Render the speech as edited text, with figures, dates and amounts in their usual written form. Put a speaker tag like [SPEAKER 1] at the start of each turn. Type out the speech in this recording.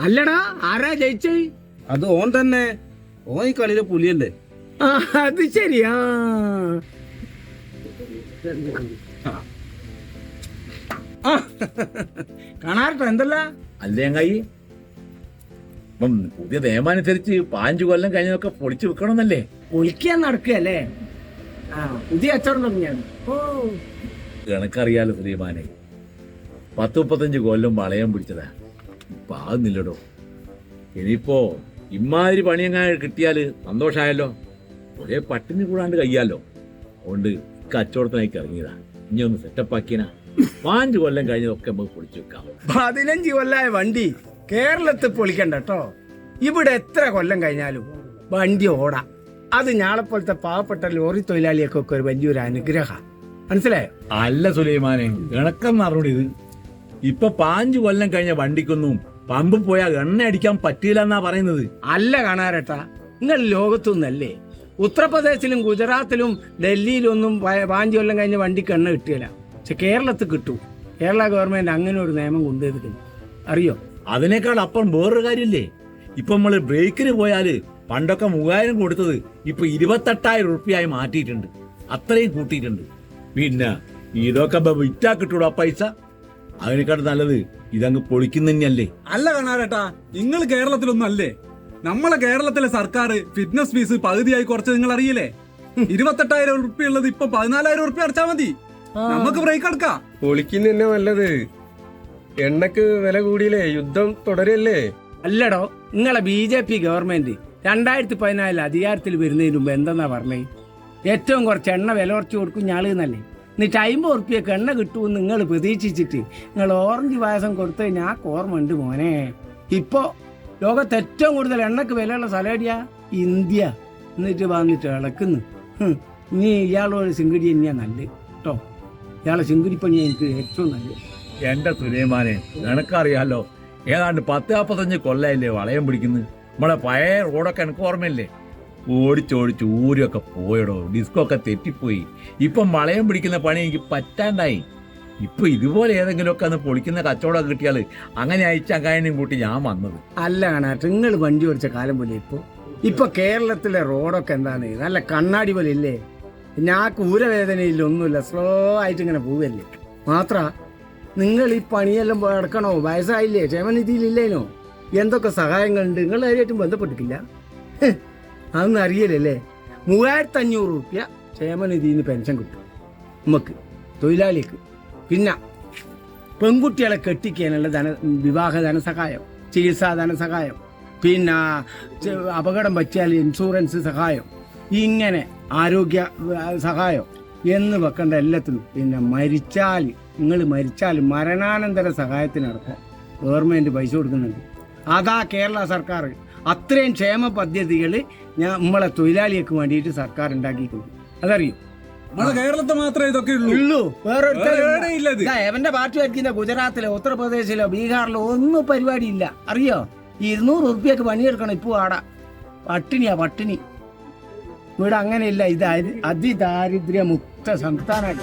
[SPEAKER 1] അല്ലടാ, ആരാ ജയിച്ചേ?
[SPEAKER 2] അത് ഓൻ തന്നെ. ഓൻ ഈ കളിയിലെ പുലിയല്ലേ.
[SPEAKER 1] അത് ശരിയാ. കാണാറട്ടോ എന്തല്ല
[SPEAKER 3] അല്ലേ കൈ ഇപ്പം പുതിയ നിയമമനുസരിച്ച് 5 കൊല്ലം കഴിഞ്ഞതൊക്കെ പൊളിച്ചു വെക്കണമെന്നല്ലേ?
[SPEAKER 1] ഒളിക്കാൻ നടക്കുകയല്ലേ? പുതിയ അച്ചവടം തുടങ്ങിയാണ്.
[SPEAKER 3] കണക്കറിയാലോ സുലൈമാനെ, 10-35 കൊല്ലം വളയം പിടിച്ചതാ. ഇപ്പൊ ആകുന്നില്ലടോ. ഇനിയിപ്പോ ഇമാതിരി പണിയങ്ങാൻ കിട്ടിയാല് സന്തോഷായല്ലോ. ഒരേ പട്ടിണി കൂടാണ്ട് കഴിയാലോ. അതുകൊണ്ട് കച്ചവടത്തിനായി ഇറങ്ങിയതാ. ഇനി ഒന്ന് സെറ്റപ്പ് ആക്കിയനാ. 5 കൊല്ലം കഴിഞ്ഞതൊക്കെ നമുക്ക് പൊളിച്ചു വെക്കാം.
[SPEAKER 1] 15 കൊല്ലായ വണ്ടി കേരളത്തിൽ പൊളിക്കണ്ട കേട്ടോ. ഇവിടെ എത്ര കൊല്ലം കഴിഞ്ഞാലും വണ്ടി ഓടാം. അത് ഞാളെപ്പോലത്തെ പാവപ്പെട്ട ലോറി തൊഴിലാളിയൊക്കെ ഒരു വലിയൊരു അനുഗ്രഹം. മനസ്സിലായോ?
[SPEAKER 3] അല്ല സുലൈമാനെ, ഇണക്കം അറിഞ്ഞൂടി ഇത്. ഇപ്പൊ 5 കൊല്ലം കഴിഞ്ഞ വണ്ടിക്കൊന്നും പമ്പ് പോയാൽ എണ്ണ അടിക്കാൻ പറ്റില്ല എന്നാ പറയുന്നത്.
[SPEAKER 1] അല്ല കാണാരട്ടാ, നിങ്ങൾ ലോകത്തൊന്നല്ലേ. ഉത്തർപ്രദേശിലും ഗുജറാത്തിലും ഡൽഹിയിലും ഒന്നും 5 കൊല്ലം കഴിഞ്ഞ വണ്ടിക്ക് എണ്ണ കിട്ടിയില്ല. പക്ഷെ കേരളത്തിൽ കിട്ടും. കേരള ഗവൺമെന്റ് അങ്ങനെ ഒരു നിയമം കൊണ്ടുവന്നിട്ടുണ്ട്, അറിയോ?
[SPEAKER 3] അതിനേക്കാൾ അപ്പം വേറൊരു കാര്യമില്ലേ, ഇപ്പൊ നമ്മള് ബ്രേക്കിന് പോയാല് പണ്ടൊക്കെ 3000 കൊടുത്തത് ഇപ്പൊ 28,000 റുപ്യായി മാറ്റിയിട്ടുണ്ട്. അത്രയും കൂട്ടിയിട്ടുണ്ട്. പിന്നെ ഇതൊക്കെ വിറ്റാ കിട്ടൂടാ പൈസ. അതിനേക്കാൾ നല്ലത് ഇതങ്ങ് പൊളിക്കുന്ന തന്നെയല്ലേ.
[SPEAKER 2] അല്ല കാണാരേട്ടാ, നിങ്ങൾ കേരളത്തിലൊന്നും അല്ലേ. നമ്മളെ കേരളത്തിലെ സർക്കാർ ഫിറ്റ്നസ് ഫീസ് പകുതിയായി കുറച്ച് നിങ്ങൾ അറിയില്ലേ? 28,000 റുപ്യ ഉള്ളത് ഇപ്പൊ 14,000 റുപ്യ അടച്ചാ മതി. നമുക്ക് ബ്രേക്ക് എടുക്കാം.
[SPEAKER 4] പൊളിക്കുന്ന തന്നെ നല്ലത്. എണ്ണക്ക് വില കൂടിയില്ലേ, യുദ്ധം തുടരല്ലേ.
[SPEAKER 1] അല്ലടോ, നിങ്ങളെ BJP ഗവൺമെന്റ് 2014 അധികാരത്തിൽ വരുന്നതിന് മുമ്പ് എന്തെന്നാ പറഞ്ഞേ? ഏറ്റവും കുറച്ച് എണ്ണ വില കുറച്ച് കൊടുക്കും ഞാളെന്നല്ലേ. എന്നിട്ട് 50 റുപ്യക്ക് എണ്ണ കിട്ടുമെന്ന് നിങ്ങൾ പ്രതീക്ഷിച്ചിട്ട് നിങ്ങൾ ഓറഞ്ച് പായസം കൊടുത്ത് ഞാൻ ഓർമ്മയുണ്ട് മോനെ. ഇപ്പോ ലോകത്ത് ഏറ്റവും കൂടുതൽ എണ്ണക്ക് വിലയുള്ള സ്ഥലം ഇന്ത്യ. എന്നിട്ട് വന്നിട്ട് ഇളക്കുന്നു. ഇനി ഇയാളോട് സിംഗിടി തന്നെയാ നല്ലത് കേട്ടോ. ഇയാളെ സിംഗിടിപ്പണിയാ എനിക്ക് ഏറ്റവും നല്ലത്.
[SPEAKER 3] എന്റെ സുലൈമാനെ, നിനക്കറിയാലോ, ഏതാണ്ട് 10-45 കൊല്ലല്ലേ വളയം പിടിക്കുന്നത്. നമ്മളെ പഴയ റോഡൊക്കെ എനിക്ക് ഓർമ്മയില്ലേ? ഓടിച്ചോടിച്ച് ഊരൊക്കെ പോയടോ. ഡിസ്കൊക്കെ തെറ്റിപ്പോയി. ഇപ്പം വളയം പിടിക്കുന്ന പണി എനിക്ക് പറ്റാണ്ടായി. ഇപ്പൊ ഇതുപോലെ ഏതെങ്കിലുമൊക്കെ അന്ന് പൊളിക്കുന്ന കച്ചവടം കിട്ടിയാൽ അങ്ങനെ അയച്ചങ്ങായനെയും കൂട്ടി ഞാൻ വന്നത്.
[SPEAKER 1] അല്ല കാണാട്ട്, നിങ്ങൾ വണ്ടി ഓടിച്ച കാലം പോലെ ഇപ്പൊ കേരളത്തിലെ റോഡൊക്കെ എന്താണ്, നല്ല കണ്ണാടി പോലെ ഇല്ലേ. ഞാക്ക് ഊരവേദനയില്ല, ഒന്നുമില്ല. സ്ലോ ആയിട്ട് ഇങ്ങനെ പോവല്ലേ. മാത്ര നിങ്ങൾ ഈ പണിയെല്ലാം എടുക്കണോ? വയസ്സായില്ലേ? ക്ഷേമനിധിയിലില്ലേനോ? എന്തൊക്കെ സഹായങ്ങളുണ്ട്? നിങ്ങൾ ആരുമായിട്ടും ബന്ധപ്പെട്ടിട്ടില്ല. അതൊന്നും അറിയലല്ലേ. 3500 റുപ്യ ക്ഷേമനിധിയിൽ നിന്ന് പെൻഷൻ കിട്ടും നമുക്ക് തൊഴിലാളിക്ക്. പിന്നെ പെൺകുട്ടികളെ കെട്ടിക്കാനുള്ള വിവാഹ ധനസഹായം, ചികിത്സാ ധനസഹായം, പിന്നെ അപകടം പറ്റിയാൽ ഇൻഷുറൻസ് സഹായം, ഇങ്ങനെ ആരോഗ്യ സഹായം എന്ന് വെക്കേണ്ട എല്ലാത്തിനും. പിന്നെ നിങ്ങൾ മരിച്ചാൽ മരണാനന്തര സഹായത്തിനടക്കം ഗവൺമെന്റ് പൈസ കൊടുക്കുന്നുണ്ട്. അതാ കേരള സർക്കാർ അത്രയും ക്ഷേമ പദ്ധതികൾ നമ്മളെ തൊഴിലാളികൾക്ക് വേണ്ടിയിട്ട് സർക്കാർ ഉണ്ടാക്കിയിട്ടുണ്ട്. അതറിയോ?
[SPEAKER 2] നമ്മളെ കേരളത്തിൽ മാത്രമേ ഇതൊക്കെ
[SPEAKER 1] ഉള്ളൂ. വേറെ
[SPEAKER 2] എവന്റെ
[SPEAKER 1] പാർട്ടി ഭരിക്കുന്ന ഗുജറാത്തിലോ ഉത്തർപ്രദേശിലോ ബീഹാറിലോ ഒന്നും പരിപാടിയില്ല, അറിയോ? 200 റുപ്യക്ക് പണിയെടുക്കണം. ഇപ്പോൾ ആടാ പട്ടിണിയാ, പട്ടിണി. ഇവിടെ അങ്ങനെയില്ല. ഇത് അതിദാരിദ്ര്യമുക്ത സംസ്ഥാനമാണ്.